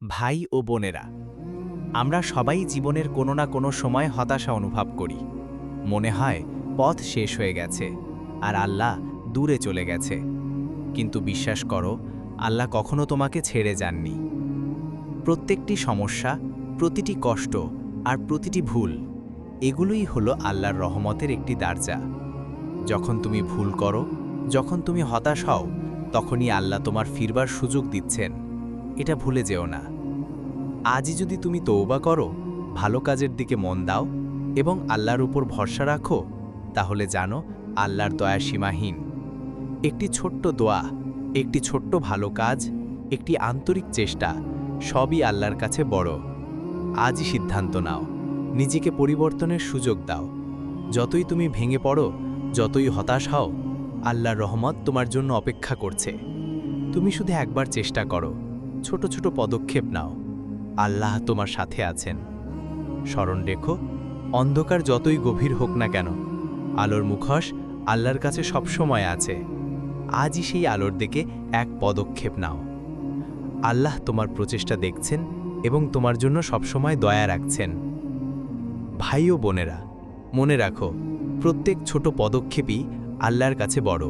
ভাই ও বোনেরা, আমরা সবাই জীবনের কোনো না কোনো সময় হতাশা অনুভব করি। মনে হয় পথ শেষ হয়ে গেছে আর আল্লাহ দূরে চলে গেছে। কিন্তু বিশ্বাস করো, আল্লাহ কখনো তোমাকে ছেড়ে যাননি। প্রত্যেকটি সমস্যা, প্রতিটি কষ্ট আর প্রতিটি ভুল, এগুলোই হলো আল্লাহর রহমতের একটি দরজা। যখন তুমি ভুল করো, যখন তুমি হতাশ হও, তখনই আল্লাহ তোমার ফিরবার সুযোগ দিচ্ছেন। এটা ভুলে যেও না। আজই যদি তুমি তওবা করো, ভালো কাজের দিকে মন দাও এবং আল্লাহর উপর ভরসা রাখো, তাহলে জানো আল্লাহর দয়া সীমাহীন। একটি ছোট্ট দোয়া, একটি ছোট্ট ভালো কাজ, একটি আন্তরিক চেষ্টা, সবই আল্লাহর কাছে বড়। আজই সিদ্ধান্ত নাও, নিজেকে পরিবর্তনের সুযোগ দাও। যতই তুমি ভেঙে পড়ো, যতই হতাশ হও, আল্লাহর রহমত তোমার জন্য অপেক্ষা করছে। তুমি শুধু একবার চেষ্টা করো, ছোট ছোট পদক্ষেপ নাও। আল্লাহ তোমার সাথে আছেন। স্মরণ রেখো, অন্ধকার যতই গভীর হোক না কেন, আলোর মুখোশ আল্লাহর কাছে সবসময় আছে। আজই সেই আলোর দিকে এক পদক্ষেপ নাও। আল্লাহ তোমার প্রচেষ্টা দেখছেন এবং তোমার জন্য সবসময় দয়া রাখছেন। ভাই ও বোনেরা, মনে রাখো, প্রত্যেক ছোট পদক্ষেপই আল্লাহর কাছে বড়।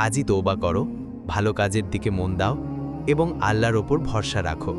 আজই তওবা করো, ভালো কাজের দিকে মন দাও এবং আল্লাহর ওপর ভরসা রাখো।